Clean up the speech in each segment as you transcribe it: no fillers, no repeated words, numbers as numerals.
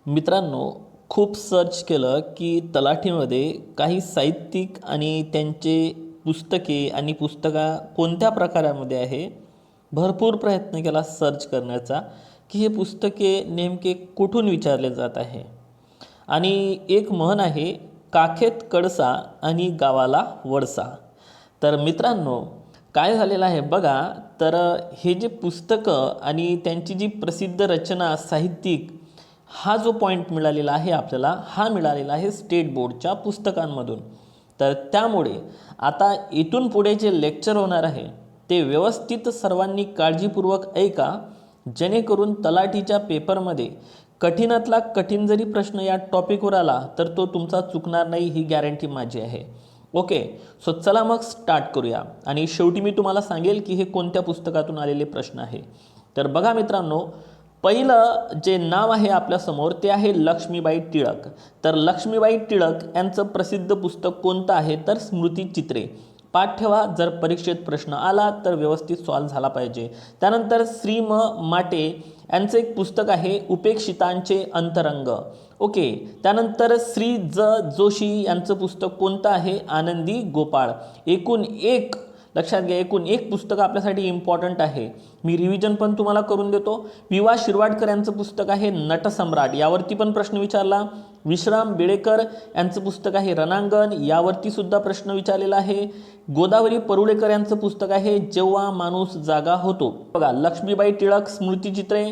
मित्रांनो, खूप सर्च केलं की तलाठीमध्ये काही साहित्यिक आणि त्यांचे पुस्तके आणि पुस्तका कोणत्या प्रकारामध्ये आहे. भरपूर प्रयत्न केला सर्च करण्याचा की हे पुस्तके नेमके कुठून विचारले जात आहे. आणि एक म्हण आहे, काखेत कळसा आणि गावाला वळसा. तर मित्रांनो, काय झालेलं आहे बघा, तर हे जे पुस्तकं आणि त्यांची जी प्रसिद्ध रचना साहित्यिक, हा जो पॉईंट मिळालेला आहे आपल्याला, हा मिळालेला आहे स्टेट बोर्डच्या पुस्तकांमधून. तर त्यामुळे आता इथून पुढे जे लेक्चर होणार आहे ते व्यवस्थित सर्वांनी काळजीपूर्वक ऐका, जेणेकरून तलाठीच्या पेपरमध्ये कठीणातला कठीण जरी प्रश्न या टॉपिकवर आला तर तो तुमचा चुकणार नाही, ही गॅरंटी माझी आहे. ओके, सो चला मग स्टार्ट करूया. आणि शेवटी मी तुम्हाला सांगेल की हे कोणत्या पुस्तकातून आलेले प्रश्न आहे. तर बघा मित्रांनो, पहिलं जे नाव आहे आपल्यासमोर ते आहे लक्ष्मीबाई टिळक. तर लक्ष्मीबाई टिळक यांचं प्रसिद्ध पुस्तक कोणतं आहे तर स्मृतिचित्रे. पाठ ठेवा, जर परीक्षेत प्रश्न आला तर व्यवस्थित सॉल्व झाला पाहिजे. त्यानंतर श्री म माटे यांचं एक पुस्तक आहे उपेक्षितांचे अंतरंग. ओके, त्यानंतर श्री जोशी यांचं पुस्तक कोणतं आहे आनंदी गोपाळ. एकूण एक, लक्षात घ्या, एकूण एक पुस्तक आपल्यासाठी इम्पॉर्टंट आहे. मी रिव्हिजन पण तुम्हाला करून देतो. विवा शिरवाडकर यांचं पुस्तक आहे नटसम्राट, यावरती पण प्रश्न विचारला. विश्राम बेडेकर यांचं पुस्तक आहे रणांगण, यावरती सुद्धा प्रश्न विचारलेला आहे. गोदावरी परुळेकर यांचं पुस्तक आहे जेव्हा माणूस जागा होतो. बघा, लक्ष्मीबाई टिळक स्मृतिचित्रे,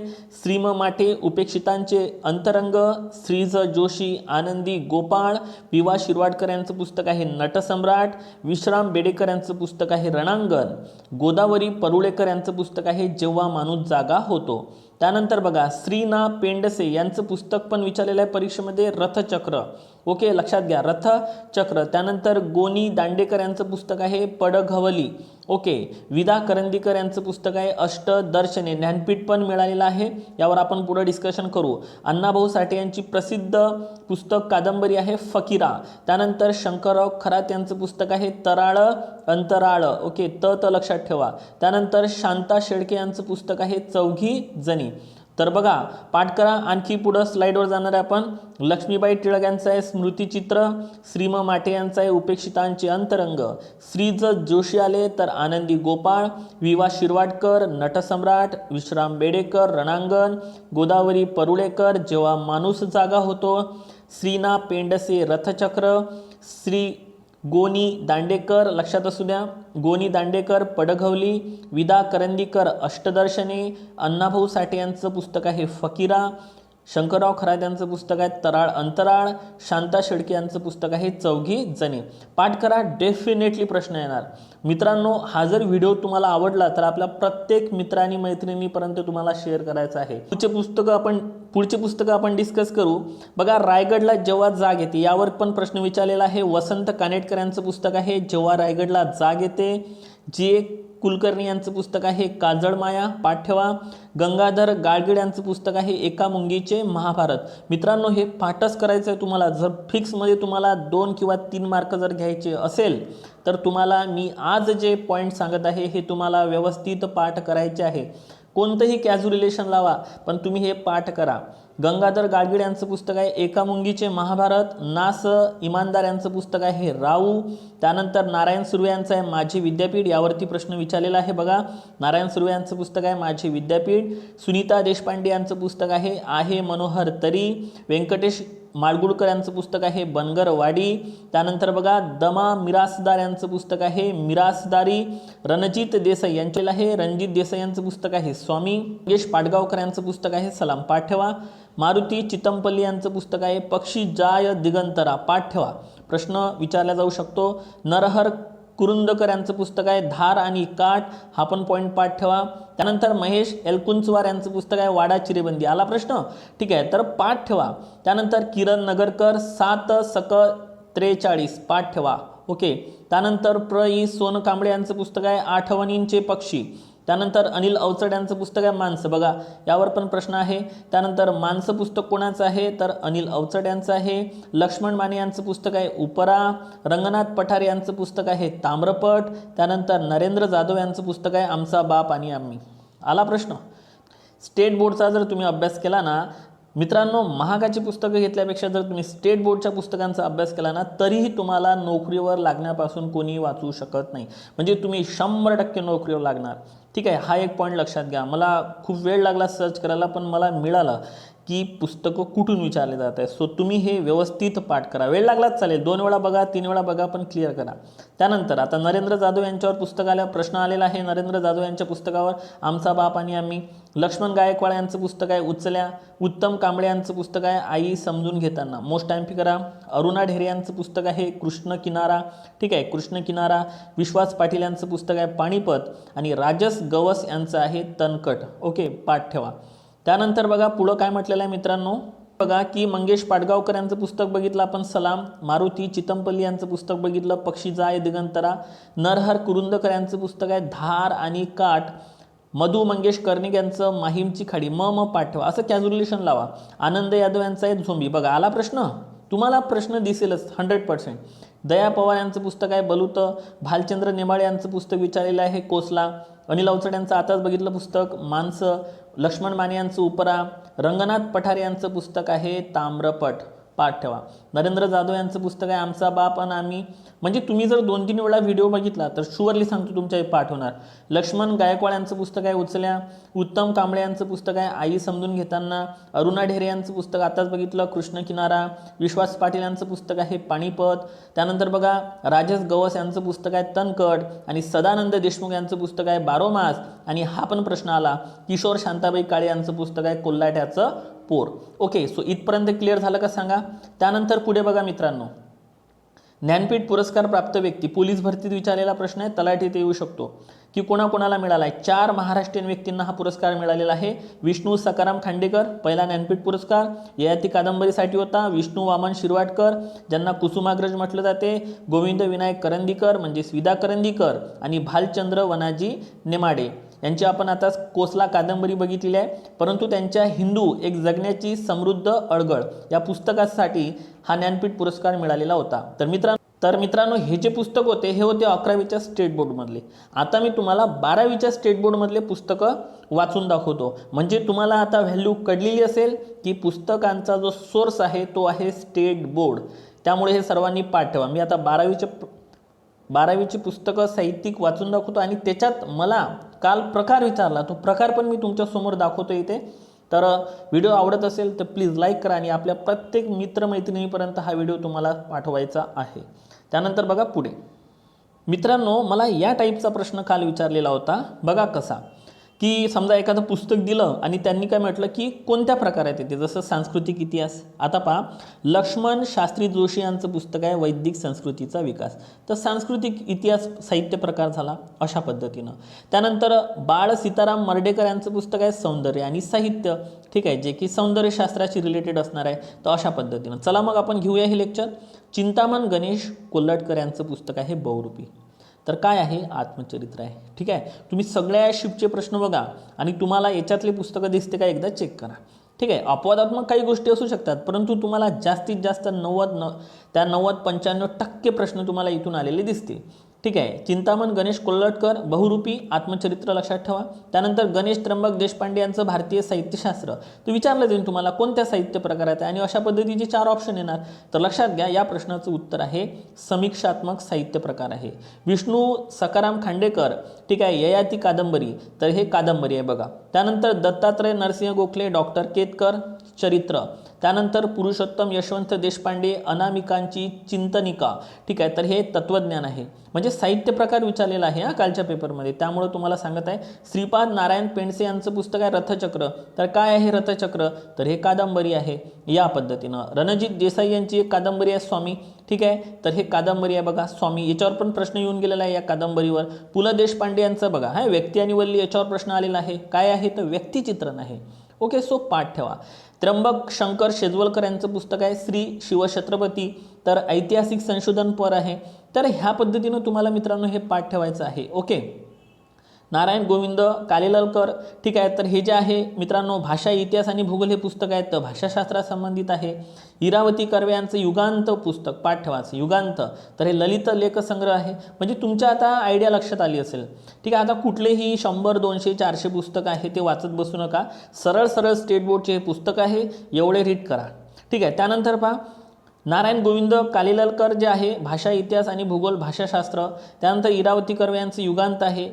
श्रीम माटे उपेक्षितांचे अंतरंग, श्रीज जोशी आनंदी गोपाळ, विवा शिरवाडकर यांचं पुस्तक आहे नटसम्राट, विश्राम बेडेकर यांचं पुस्तक आहे रणांगण, गोदावरी परुळेकर यांचं पुस्तक आहे जेव्हा माणूस जागा होतो. त्यानंतर बघा, श्री ना पेंडसे यांचं पुस्तक पण विचारलेलं आहे परीक्षेमध्ये, रथचक्र. ओके, लक्षात घ्या, रथचक्र. त्यानंतर गोनी दांडेकर यांचं पुस्तक आहे पडघवली. ओके, विदा करंदीकर यांचं पुस्तक आहे अष्टदर्शने, ज्ञानपीठ पण मिळालेलं आहे, यावर आपण पुढे डिस्कशन करू. अण्णाभाऊ साठे यांची प्रसिद्ध पुस्तक कादंबरी आहे फकीरा. त्यानंतर शंकरराव खरात यांचं पुस्तक आहे तराळ अंतराळ. ओके, त लक्षात ठेवा. त्यानंतर शांता शेळके यांचं पुस्तक आहे चौघी जणी. तर बघा, पाठ करा. आणखी पुढं स्लाइडवर जाणार आहे आपण. लक्ष्मीबाई टिळक यांचं आहे स्मृतिचित्र, श्रीम माटे यांचं आहे उपेक्षितांचे अंतरंग, श्रीज जोशी आले तर आनंदी गोपाळ, विवा शिरवाडकर नटसम्राट, विश्राम बेडेकर रणांगण, गोदावरी परुळेकर जेव्हा माणूस जागा होतो, श्रीना पेंडसे रथचक्र, श्री गोनी दांडेकर, लक्षात असू द्या, गोनी दांडेकर पडघवली, विदा करंदीकर अष्टदर्शने, अण्णाभाऊ साठे यांचं पुस्तक आहे फकीरा, शंकरराव खरात यांचं पुस्तक आहे तराळ अंतराळ, शांता शेळके यांचं पुस्तक आहे चौघी जणी. पाठ करा, डेफिनेटली प्रश्न येणार. मित्रांनो, हा जर व्हिडिओ तुम्हाला आवडला तर आपल्या प्रत्येक मित्र आणि मैत्रिणीपर्यंत तुम्हाला शेअर करायचं आहे. पुढचे पुस्तकं आपण डिस्कस करू. बघा, रायगडला जेव्हा जाग येते, यावर पण प्रश्न विचारलेला आहे. वसंत कानेटकर यांचं पुस्तक आहे जेव्हा रायगडला जाग येते. जी कुलकर्णी यांचं पुस्तक आहे काजळमाया, पाठ ठेवा. गंगाधर गाडगीळ यांचं पुस्तक आहे एका मुंगीचे महाभारत. मित्रांनो, हे पाठच करायचं आहे तुम्हाला. जर फिक्समध्ये तुम्हाला 2 किंवा 3 मार्क जर घ्यायचे असेल तर तुम्हाला मी आज जे पॉईंट सांगत आहे हे तुम्हाला व्यवस्थित पाठ करायचे आहे. कोणतंही कॅज्युलेशन लावा, पण तुम्ही हे पाठ करा. गंगाधर गाडगीळ यांचं पुस्तक आहे एका मुंगीचे महाभारत. नास इमानदार यांचं पुस्तक आहे राऊ. त्यानंतर नारायण सुर्वे यांचं आहे माझे विद्यापीठ, यावरती प्रश्न विचारलेला आहे. बघा, नारायण सुर्वे यांचं पुस्तक आहे माझे विद्यापीठ. सुनीता देशपांडे यांचं पुस्तक आहे मनोहर तरी. व्यंकटेश माडगुळकर यांचं पुस्तक आहे बनगरवाडी. त्यानंतर बघा, दमा मिरासदार यांचं पुस्तक आहे मिरासदारी. रणजित देसाई यांचे आहे, रणजित देसाई यांचं पुस्तक आहे स्वामी. योगेश पाडगावकर यांचं पुस्तक आहे सलाम, पाठ ठेवा. मारुती चितमपल्ली यांचं पुस्तक आहे पक्षी जाय दिगंतरा, पाठ ठेवा. प्रश्न विचारला जाऊ शकतो. नरहर कुरुंदकर यांचं पुस्तक आहे धार आणि काठ, हा पण पॉईंट पाठ ठेवा. त्यानंतर महेश एलकुंचवार यांचं पुस्तक आहे वाडा चिरेबंदी. आला प्रश्न? ठीक आहे, तर पाठ ठेवा. त्यानंतर किरण नगरकर 7 सक 43, पाठ ठेवा. ओके, त्यानंतर सोन कांबळे यांचं पुस्तक आहे आठवणींचे पक्षी. त्यानंतर अनिल अवचड यांचं पुस्तक आहे माणसं. बघा, यावर पण प्रश्न आहे. त्यानंतर माणसं पुस्तक कोणाचं आहे तर अनिल अवचड यांचं आहे. लक्ष्मण माने यांचं पुस्तक आहे उपरा. रंगनाथ पठारे यांचं पुस्तक आहे ताम्रपट. त्यानंतर नरेंद्र जाधव यांचं पुस्तक आहे आमचा बाप आणि आम्ही. आला प्रश्न? स्टेट बोर्डचा जर तुम्ही अभ्यास केला ना मित्रांनो, महागाची पुस्तकं घेतल्यापेक्षा जर तुम्ही स्टेट बोर्डच्या पुस्तकांचा अभ्यास केला ना, तरीही तुम्हाला नोकरीवर लागण्यापासून कोणी वाचवू शकत नाही. म्हणजे तुम्ही 100% नोकरीवर लागणार. ठीक आहे, हा एक पॉईंट लक्षात घ्या. मला खूप वेळ लागला सर्च करायला, पण मला मिळालं की पुस्तकं कुठून विचारले जात आहे. सो तुम्ही हे व्यवस्थित पाठ करा. वेळ लागलाच चालेल, 2 वेळा बघा, 3 वेळा बघा, पण क्लिअर करा. त्यानंतर आता नरेंद्र जाधव यांच्यावर पुस्तक प्रश्न आलेला आहे. नरेंद्र जाधव यांच्या पुस्तकावर आमचा बाप आणि आम्ही. लक्ष्मण गायकवाड यांचं पुस्तक आहे उचल्या. उत्तम कांबळे यांचं पुस्तक आहे आई समजून घेताना. मोस्ट टाइम करा. अरुणा ढेरे यांचं पुस्तक आहे कृष्ण किनारा. ठीक आहे, कृष्ण किनारा. विश्वास पाटील यांचं पुस्तक आहे पाणीपत. आणि राजस गवस यांचं आहे तनकट. ओके, पाठ ठेवा. त्यानंतर बघा पुढं काय म्हटलेलं आहे मित्रांनो. बघा की मंगेश पाडगावकर यांचं पुस्तक बघितलं आपण सलाम. मारुती चितमपल्ली यांचं पुस्तक बघितलं पक्षी जाय दिगंतरा. नरहर कुरुंदकर यांचं पुस्तक आहे धार आणि काठ. मधु मंगेश कर्णिक यांचं माहीमची खाडी. म पाठ ठेवा. असं कॅल्क्युलेशन लावा. आनंद यादव यांचा आहे झोंबी. बघा आला प्रश्न, तुम्हाला प्रश्न दिसेलच 100%. दया पवार यांचं पुस्तक आहे बलूत. भालचंद्र नेमाळे यांचं पुस्तक विचारलेलं आहे कोसला. अनिल अवचड यांचं आताच बघितलं पुस्तक माणसं. लक्ष्मण माने यांचं उपरा. रंगनाथ पठारे यांचं पुस्तक आहे ताम्रपट. पाठ ठेवा. नरेंद्र जाधव यांचं पुस्तक आहे आमचा बाप आणि आम्ही. म्हणजे तुम्ही जर 2-3 वेळा व्हिडिओ बघितला तर शुअरली सांगतो तुमच्या हे पाठ होणार. लक्ष्मण गायकवाड यांचं पुस्तक आहे उचल्या. उत्तम कांबळे यांचं पुस्तक आहे आई समजून घेताना. अरुणा ढेरे यांचं पुस्तक आताच बघितलं कृष्ण किनारा. विश्वास पाटील यांचं पुस्तक आहे पाणीपत. त्यानंतर बघा राजस गवस यांचं पुस्तक आहे तनकट. आणि सदानंद देशमुख यांचं पुस्तक आहे बारोमास. आणि हा पण प्रश्न आला किशोर शांताबाई काळे यांचं पुस्तक आहे कोल्हाट्याचं पोर. ओके, सो इथपर्यंत क्लिअर झालं का सांगा. त्यानंतर पुढे बघा मित्रांनो, ज्ञानपीठ पुरस्कार प्राप्त व्यक्ती. पोलीस भरतीत विचारलेला प्रश्न आहे, तलाठीत येऊ शकतो की कोणाकोणाला मिळाला आहे. 4 महाराष्ट्रीयन व्यक्तींना हा पुरस्कार मिळालेला आहे. विष्णू सकाराम खांडेकर पहिला ज्ञानपीठ पुरस्कार ययाती कादंबरीसाठी होता. विष्णू वामन शिरवाडकर ज्यांना कुसुमाग्रज म्हटलं जाते. गोविंद विनायक करंदीकर म्हणजे विदा करंदीकर. आणि भालचंद्र वनाजी नेमाडे यांची आपण आता कोसला कादंबरी बघितलेली आहे. परंतु त्यांच्या हिंदू एक जगण्याची समृद्ध अडगळ या पुस्तकासाठी हा ज्ञानपीठ पुरस्कार मिळालेला होता. तर मित्रांनो हे जे पुस्तक होते हे होते 11वीच्या स्टेट बोर्डमधले. आता मी तुम्हाला 12वीच्या स्टेट बोर्डमधले पुस्तकं वाचून दाखवतो. म्हणजे तुम्हाला आता व्हॅल्यू कळलेली असेल की पुस्तकांचा जो सोर्स आहे तो आहे स्टेट बोर्ड. त्यामुळे हे सर्वांनी पाठ ठेवा. मी आता 12वीची पुस्तकं साहित्यिक वाचून दाखवतो आणि त्याच्यात मला काल प्रकार विचारला, तो प्रकार पण मी तुमच्यासमोर दाखवतो इथे. तर व्हिडिओ आवडत असेल तर प्लीज लाईक करा आणि आपल्या प्रत्येक मित्रमैत्रिणीपर्यंत हा व्हिडिओ तुम्हाला पाठवायचा आहे. त्यानंतर बघा पुढे मित्रांनो, मला या टाईपचा प्रश्न काल विचारलेला होता. बघा कसा की समजा एखादं पुस्तक दिलं आणि त्यांनी काय म्हटलं की कोणत्या प्रकारात येते, जसं सांस्कृतिक इतिहास. आता पहा, लक्ष्मण शास्त्री जोशी यांचं पुस्तक आहे वैदिक संस्कृतीचा विकास. तर सांस्कृतिक इतिहास साहित्य प्रकार झाला अशा पद्धतीनं. त्यानंतर बाळ सीताराम मर्ढेकर यांचं पुस्तक आहे सौंदर्य आणि साहित्य. ठीक आहे, जे की सौंदर्यशास्त्राशी रिलेटेड असणार आहे. तर अशा पद्धतीनं चला मग आपण घेऊया हे लेक्चर. चिंतामण गणेश कोल्हटकर यांचं पुस्तक आहे बहुरूपी. तर काय आहे, आत्मचरित्र आहे. ठीक आहे, तुम्ही सगळ्या शिफ्टचे प्रश्न बघा आणि तुम्हाला याच्यातले पुस्तकं दिसते का एकदा चेक करा. ठीक आहे, अपवादात्मक काही गोष्टी असू शकतात, परंतु तुम्हाला जास्तीत जास्त 90-95% प्रश्न तुम्हाला इथून आलेले दिसतील. ठीक आहे, चिंतामण गणेश कोल्हटकर बहुरूपी आत्मचरित्र लक्षात ठेवा. त्यानंतर गणेश त्र्यंबक देशपांडे यांचं भारतीय साहित्यशास्त्र. तर विचारलं जाईल तुम्हाला कोणत्या साहित्य प्रकारात आहे आणि अशा पद्धतीचे 4 ऑप्शन येणार. तर लक्षात घ्या, या प्रश्नाचं उत्तर आहे समीक्षात्मक साहित्य प्रकार आहे. विष्णू सकाराम खांडेकर, ठीक आहे, ययाती कादंबरी. तर हे कादंबरी आहे बघा. त्यानंतर दत्तात्रय नरसिंह गोखले डॉक्टर केतकर चरित्र. त्यानंतर पुरुषोत्तम यशवंत देशपांडे अनामिकांची चिंतनिका. ठीक आहे, तर हे तत्वज्ञान आहे. म्हणजे साहित्य प्रकार विचारलेला आहे हा कालच्या पेपरमध्ये, त्यामुळे तुम्हाला सांगत आहे. श्रीपाद नारायण पेंडसे यांचं पुस्तक आहे रथचक्र. तर काय आहे रथचक्र, तर हे कादंबरी आहे या पद्धतीनं. रणजित देसाई यांची एक कादंबरी आहे स्वामी. ठीक आहे, तर हे कादंबरी आहे बघा स्वामी. याच्यावर पण प्रश्न येऊन गेलेला आहे या कादंबरीवर. पु ल देशपांडे यांचं बघा हा व्यक्ती आणि वल्ली, याच्यावर प्रश्न आलेला आहे. काय आहे तर व्यक्तिचित्रण आहे. ओके, सो पाठ ठेवा. त्र्यंबक शंकर शेजवलकर यांचं पुस्तक आहे श्री शिवछत्रपती. तर ऐतिहासिक संशोधनपर आहे. तर ह्या पद्धतीनं तुम्हाला मित्रांनो हे पाठ ठेवायचं आहे. ओके, नारायण गोविंद कालेलकर, ठीक आहे. तर हे जे आहे मित्रांनो भाषा, इतिहास आणि भूगोल हे पुस्तक आहे तर भाषाशास्त्रासंबंधित आहे. इरावती कर्वे यांचं युगांत पुस्तक पाठ ठेवायचं, युगांत. तर हे ललित लेखसंग्रह आहे. म्हणजे तुमच्या आता आयडिया लक्षात आली असेल, ठीक आहे. आता कुठलेही 100, 200, 400 पुस्तक आहे ते वाचत बसू नका. सरळ सरळ स्टेट बोर्डचे हे पुस्तक आहे, एवढे रीड करा, ठीक आहे. त्यानंतर पहा नारायण गोविंद कालेलकर जे आहे भाषा, इतिहास आणि भूगोल भाषाशास्त्र. त्यानंतर इरावती कर्वे यांचं युगांत आहे.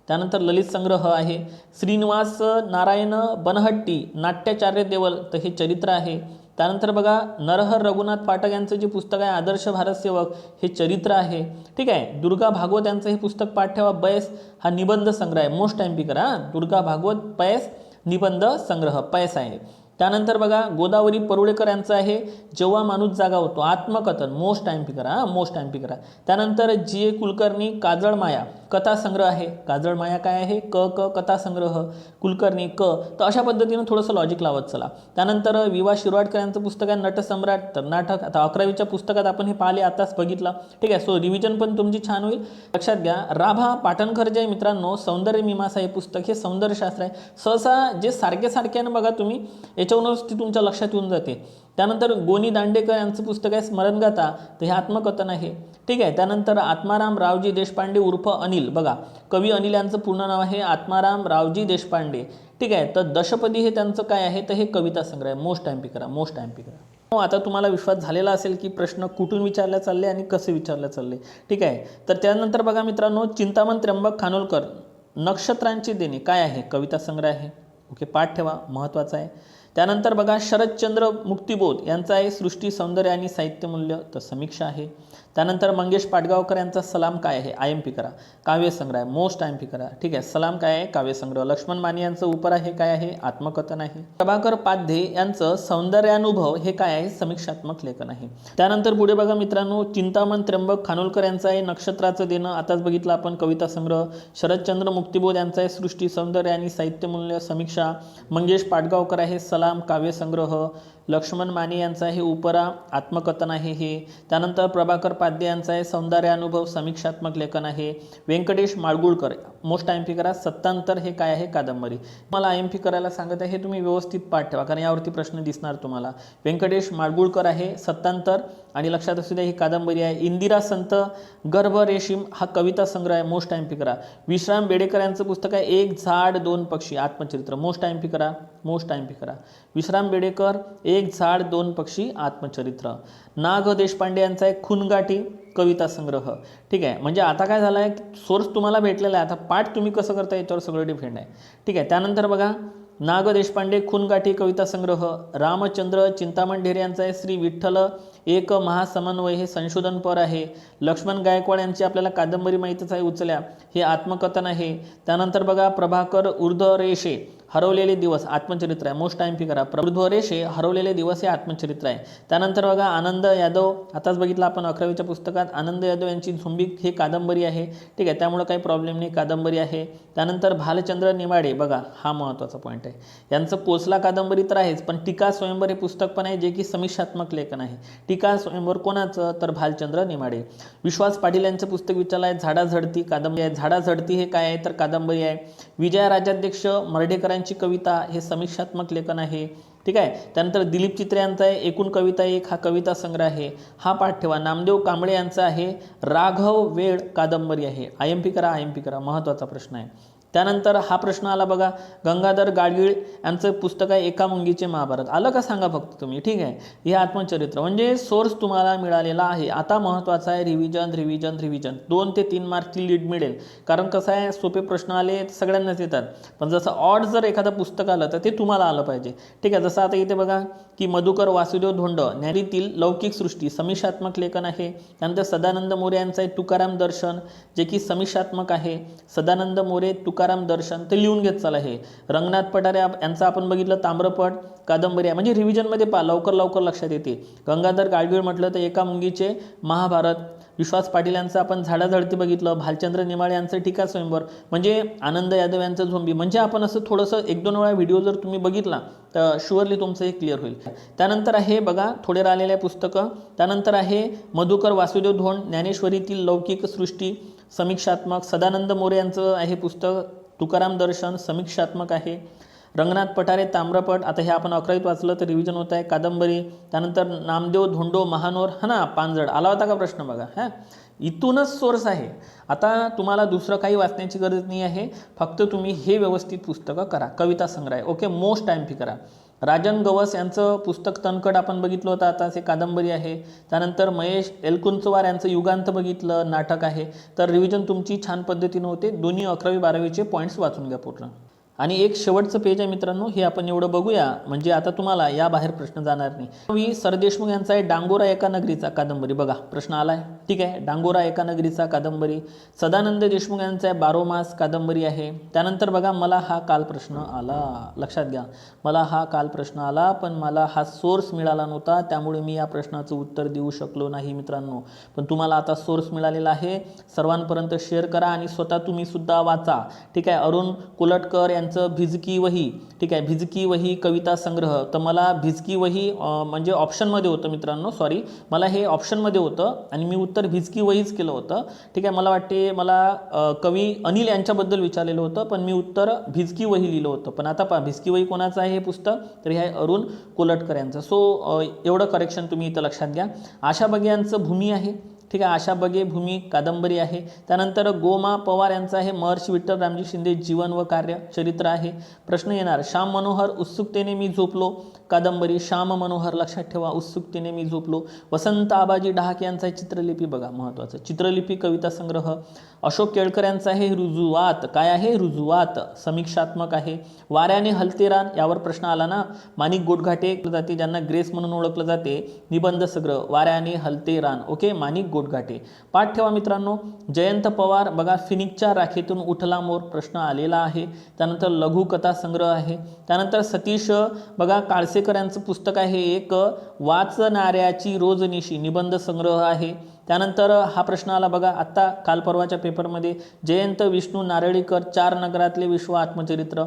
त्यानंतर ललित संग्रह आहे. श्रीनिवास नारायण बनहट्टी नाट्याचार्य देवल, तर हे चरित्र आहे. त्यानंतर बघा नरहर रघुनाथ पाठक यांचं जे पुस्तक आहे आदर्श भारत सेवक, हे चरित्र आहे, ठीक आहे. दुर्गा भागवत यांचं हे पुस्तक पाठ ठेवा. पैस हा निबंध संग्रह आहे, मोस्ट टाइम करा. दुर्गा भागवत पैस निबंध संग्रह पैस आहे. त्यानंतर बघा गोदावरी परुळेकर यांचं आहे जेव्हा माणूस जागा होतो, आत्मकथन, मोस्ट टाइम करा, मोस्ट टाइम करा. त्यानंतर जी कुलकर्णी काजळमाया कथा संग्रह आहे. काजळमाया काय आहे, क क कथा संग्रह, कुलकर्णी क. तर अशा पद्धतीनं थोडंसं लॉजिक लावत चला. त्यानंतर विवा शिरवाडकर यांचं पुस्तक आहे नटसम्राट. तर नाटक आता 11वीच्या पुस्तकात आपण हे पाहिले, आताच बघितलं, ठीक आहे. सो रिव्हिजन पण तुमची छान होईल. लक्षात घ्या राभा पाटणकर जे मित्रांनो सौंदर्य मीमांसा हे पुस्तक, हे सौंदर्यशास्त्र आहे. सहसा जे सारखे सारखे ना बघा तुम्ही, याच्यावरूनच ती तुमच्या लक्षात येऊन जाते. त्यानंतर गोनी दांडेकर यांचं पुस्तक आहे स्मरणगाथा, तर हे आत्मकथन आहे, ठीक आहे. त्यानंतर आत्माराम रावजी देशपांडे उर्फ अनिल, बघा कवी अनिल यांचं पूर्ण नाव आहे आत्माराम रावजी देशपांडे, ठीक आहे. तर दशपदी हे त्यांचं काय आहे, तर हे कविता संग्रह आहे. मोस्ट टाइम करा, मोस्ट टाइम करा. आता तुम्हाला विश्वास झालेला असेल की प्रश्न कुठून विचारले चालले आणि कसे विचारले चालले, ठीक आहे. तर त्यानंतर बघा मित्रांनो चिंतामण त्र्यंबक खानोलकर नक्षत्रांची देणे काय आहे, कविता संग्रह आहे, ओके. पाठ ठेवा, महत्त्वाचा आहे. त्यानंतर बघा शरदचंद्र मुक्तिबोध यांचा आहे सृष्टी सौंदर्य आणि साहित्यमूल्य, तर समीक्षा आहे. त्यानंतर मंगेश पाडगावकर यांचा सलाम काय आहे, IMP करा, काव्यसंग्रह आहे, मोस्ट IMP करा, ठीक आहे. सलाम काय आहे, काव्यसंग्रह. लक्ष्मण माने यांचं उपर आहे काय आहे, आत्मकथन आहे. प्रभाकर पाध्ये यांचं सौंदर्यानुभव हे काय आहे, समीक्षात्मक लेखन आहे. त्यानंतर पुढे बघा मित्रांनो चिंतामण त्र्यंबक खानोलकर यांचं आहे नक्षत्राचं देणं, आताच बघितलं आपण, कविता संग्रह. शरदचंद्र मुक्तिबोध यांचा आहे सृष्टी सौंदर्य आणि साहित्यमूल्य, समीक्षा. मंगेश पाडगावकर आहे सलाम काव्यसंग्रह. लक्ष्मण माने यांचा आहे उपरा, आत्मकथन आहे हे. त्यानंतर प्रभाकर पाध्ये यांचा आहे सौंदर्यानुभव समीक्षात्मक लेखन आहे. व्यंकटेश माडगुळकर मोस्ट IMP करा, सत्तांतर हे काय आहे, कादंबरी. मला IMP करायला सांगत आहे, हे तुम्ही व्यवस्थित पाठ ठेवा कारण यावरती प्रश्न दिसणार तुम्हाला. व्यंकटेश माडगुळकर आहे सत्तांतर, आणि लक्षात असू द्या ही कादंबरी आहे. इंदिरा संत गर्भ रेशीम हा कविता संग्रह आहे, मोस्ट IMP करा. विश्राम बेडेकर यांचं पुस्तक आहे एक झाड दोन पक्षी आत्मचरित्र, मोस्ट IMP करा, मोस्ट IMP करा. विश्राम बेडेकर एक झाड दोन पक्षी आत्मचरित्र. नाग देशपांडे यांचा आहे खूनगाठी कविता संग्रह, ठीक आहे. म्हणजे आता काय झालं आहे, सोर्स तुम्हाला भेटलेला आहे, आता पाठ तुम्ही कसं करता याच्यावर सगळं डिपेंड आहे, ठीक आहे. त्यानंतर बघा नाग देशपांडे खूनगाठी कविता संग्रह. रामचंद्र चिंतामण ढेरे यांचा आहे श्री विठ्ठल एक महासमन्वय, हे संशोधनपर आहे. लक्ष्मण गायकवाड यांची आपल्याला कादंबरी माहीतच आहे उचल्या, हे आत्मकथन आहे. त्यानंतर बघा प्रभाकर ऊर्ध्वरेषे हरवलेले दिवस आत्मचरित्र आहे, मोस्ट IMP करा. ऊर्ध्वरेषे हरवलेले दिवस हे आत्मचरित्र आहे. त्यानंतर बघा आनंद यादव, आताच बघितलं आपण 11वीच्या पुस्तकात, आनंद यादव यांची झुंबिक हे कादंबरी आहे, ठीक आहे. त्यामुळे काही प्रॉब्लेम नाही, कादंबरी आहे. त्यानंतर भालचंद्र नेमाडे, बघा हा महत्त्वाचा पॉईंट आहे, यांचं कोसला कादंबरी तर आहेच, पण टीका स्वयंवर हे पुस्तक पण आहे जे की समीक्षात्मक लेखन आहे. टीका स्वयंवर कोणाचं, तर भालचंद्र नेमाडे. विश्वास पाटील यांचं पुस्तक विचारलं आहे झाडाझडती कादंबरी आहे. झाडाझडती हे काय आहे, तर कादंबरी आहे. विजया राजाध्यक्ष मर्ढेकरांची कविता हे समीक्षात्मक लेखन आहे, ठीक आहे. त्यानंतर दिलीप चित्रे यांचा आहे एकूण कविता एक, हा कविता संग्रह आहे, हा पाठ ठेवा. नामदेव कांबळे यांचा आहे राघव वेळ कादंबरी आहे, IMP करा, IMP करा, महत्त्वाचा प्रश्न आहे. त्यानंतर हा प्रश्न आला बघा गंगाधर गाडगीळ यांचं पुस्तक आहे एका मुंगीचे महाभारत, आलं का सांगा फक्त तुम्ही, ठीक आहे. हे आत्मचरित्र, म्हणजे सोर्स तुम्हाला मिळालेला आहे. आता महत्त्वाचं आहे रिव्हिजन रिव्हिजन रिव्हिजन, 2 ते 3 मार्कची लीड मिळेल. कारण कसं आहे सोपे प्रश्न आले सगळ्यांनाच येतात, पण जसं ऑड जर एखादं पुस्तक आलं तर ते तुम्हाला आलं पाहिजे, ठीक आहे. जसं आता इथे बघा की मधुकर वासुदेव धोंड न्यारीतील लौकिक सृष्टी समीक्षात्मक लेखन आहे. त्यानंतर सदानंद मोरे यांचं आहे तुकाराम दर्शन जे की समीक्षात्मक आहे. सदानंद मोरे तुकाराम दर्शन ते लिहून घेत चाला. हे रंगनाथ पठारे यांचं आपण बघितलं ताम्रपट कादंबरी आहे, म्हणजे रिव्हिजनमध्ये पहा लवकर लवकर लक्षात येते. गंगाधर गाडगीळ म्हटलं तर एका मुंगीचे महाभारत. विश्वास पाटील यांचं आपण झाडाझडती बघितलं, भालचंद्र नेमाळे यांचं टीका स्वयंवर, म्हणजे आनंद यादव यांचं झोंबी. म्हणजे आपण असं थोडंसं 1-2 वेळा व्हिडिओ जर तुम्ही बघितला तर शुअरली तुमचं हे क्लिअर होईल. त्यानंतर आहे बघा थोडे राहिलेले पुस्तकं. त्यानंतर आहे मधुकर वासुदेव धोंड ज्ञानेश्वरीतील लौकिक सृष्टी समीक्षात्मक, सदानंद मोरे यांचं आहे पुस्तक तुकाराम दर्शन समीक्षात्मक आहे. रंगनाथ पठारे ताम्रपट, आता हे आपण 11वीत वाचलं तर रिव्हिजन होत आहे, कादंबरी. त्यानंतर नामदेव धोंडो महानोर, हा ना पानजड आला होता का प्रश्न बघा. हां, इथूनच सोर्स आहे. आता तुम्हाला दुसरं काही वाचण्याची गरज नाही आहे, फक्त तुम्ही हे व्यवस्थित पुस्तकं करा. कविता संग्रह ओके, मोस्ट टाइम फी करा. राजन गवस यांचं पुस्तक तणकड आपण बघितलं होतं, आता हे कादंबरी आहे. त्यानंतर महेश एलकुंचवार यांचं युगांत बघितलं, नाटक आहे. तर रिव्हिजन तुमची छान पद्धतीनं होते. दोन्ही 11वी-12वीचे पॉईंट्स वाचून घ्या पूर्ण. आणि एक शेवटचं पेज आहे मित्रांनो, हे आपण एवढं बघूया म्हणजे आता तुम्हाला या बाहेर प्रश्न जाणार नाही. व्ही सरदेशमुख यांचा आहे डांगोरा एका नगरीचा कादंबरी. बघा प्रश्न आलाय, ठीक आहे. डांगोरा एका नगरीचा कादंबरी. सदानंद देशमुख यांचा आहे 12 मास कादंबरी आहे. त्यानंतर बघा मला हा काल प्रश्न आला, लक्षात घ्या, मला हा काल प्रश्न आला पण मला हा सोर्स मिळाला नव्हता, त्यामुळे मी या प्रश्नाचं उत्तर देऊ शकलो नाही मित्रांनो. पण तुम्हाला आता सोर्स मिळालेला आहे, सर्वांपर्यंत शेअर करा आणि स्वतः तुम्ही सुद्धा वाचा, ठीक आहे. अरुण कुलटकर यांचं भिजकी वही, ठीक आहे. भिजकी वही कविता संग्रह. तर मला भिजकी वही म्हणजे ऑप्शनमध्ये होतं मित्रांनो, सॉरी मला हे ऑप्शनमध्ये होतं आणि मी उत्तर भिजकी वहीच केलं होतं, ठीक आहे. मला वाटते मला कवी अनिल यांच्याबद्दल विचारलेलं होतं पण मी उत्तर भिजकी वही लिहिलं होतं. पण आता पहा भिजकी वही कोणाचं आहे हे पुस्तक, तर हे आहे अरुण कुलटकर यांचं. सो एवढं करेक्शन तुम्ही इथं लक्षात घ्या. आशा बगे यांचं भूमी आहे, ठीक आहे. आशा बगे भूमी कादंबरी आहे. त्यानंतर गोमा पवार यांचं आहे महर्षी विठ्ठल रामजी शिंदे जीवन व कार्य चरित्र आहे. प्रश्न येणार श्याम मनोहर उत्सुकतेने मी झोपलो कादंबरी. श्याम मनोहर लक्षात ठेवा, उत्सुकतेने मी झोपलो. वसंत आबाजी डहाके यांचा आहे चित्रलिपी, बघा महत्त्वाचं चित्रलिपी कविता संग्रह. अशोक केळकर यांचा आहे रुजुवात, काय आहे रुजुवात समीक्षात्मक आहे. वाऱ्याने हलते रान यावर प्रश्न आला ना, माणिक गोडघाटे जाते ज्यांना ग्रेस म्हणून ओळखलं जाते, निबंध संग्रह वाऱ्याने हलते रान, ओके. माणिक गोडघाटे पाठ ठेवा मित्रांनो. जयंत पवार बघा फिनिक्सच्या राखेतून उठला मोर प्रश्न आलेला आहे. त्यानंतर लघुकथा संग्रह आहे. त्यानंतर सतीश बघा काळसेकर यांचं पुस्तक आहे एक वाचणाऱ्याची रोजनिशी निबंध संग्रह आहे. त्यानंतर हा प्रश्न आला बघा आत्ता काल परवाच्या पेपरमध्ये, जयंत विष्णू नारळीकर 4 नगरातले विश्व आत्मचरित्र.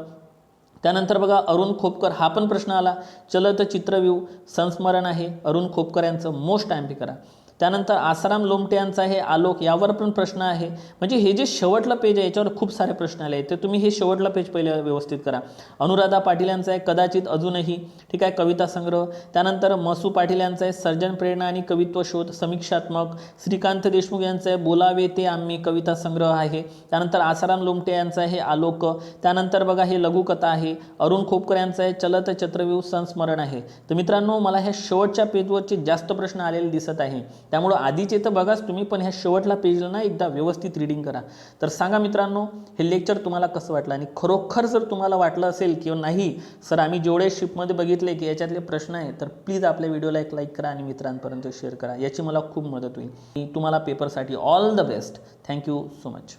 त्यानंतर बघा अरुण खोपकर, हा पण प्रश्न आला, चलत चित्रव्यूह संस्मरण आहे अरुण खोपकर यांचं, मोस्ट टाइम पे करा. त्यानंतर आसाराम लोमटे यांचा आहे आलोक, यावर पण प्रश्न आहे. म्हणजे हे जे शेवटला पेज आहे याच्यावर खूप सारे प्रश्न आले आहेत, तर तुम्ही हे शेवटला पेज पहिले व्यवस्थित करा. अनुराधा पाटील यांचा आहे कदाचित अजूनही, ठीक आहे, कविता संग्रह. त्यानंतर मसू पाटील यांचा आहे सर्जन प्रेरणा आणि कवित्व शोध समीक्षात्मक. श्रीकांत देशमुख यांचा आहे बोलावे ते आम्ही कविता संग्रह आहे. त्यानंतर आसाराम लोमटे यांचा आहे आलोक. त्यानंतर बघा हे लघुकथा आहे. अरुण खोपकर यांचा आहे चलत चित्रव्यूह संस्मरण आहे. तर मित्रांनो मला ह्या शेवटच्या पेजवरचे जास्त प्रश्न आलेले दिसत आहे, त्यामुळे आधीचे तर बघाच तुम्ही, पण ह्या शेवटला पेजला ना एकदा व्यवस्थित रीडिंग करा. तर सांगा मित्रांनो हे लेक्चर तुम्हाला कसं वाटलं, आणि खरोखर जर तुम्हाला वाटलं असेल किंवा नाही सर आम्ही जेवढे शिपमध्ये बघितले की याच्यातले प्रश्न आहे, तर प्लीज आपल्या व्हिडिओला एक लाईक करा आणि मित्रांपर्यंत शेअर करा, याची मला खूप मदत होईल. तुम्हाला पेपरसाठी all the best. Thank you so much.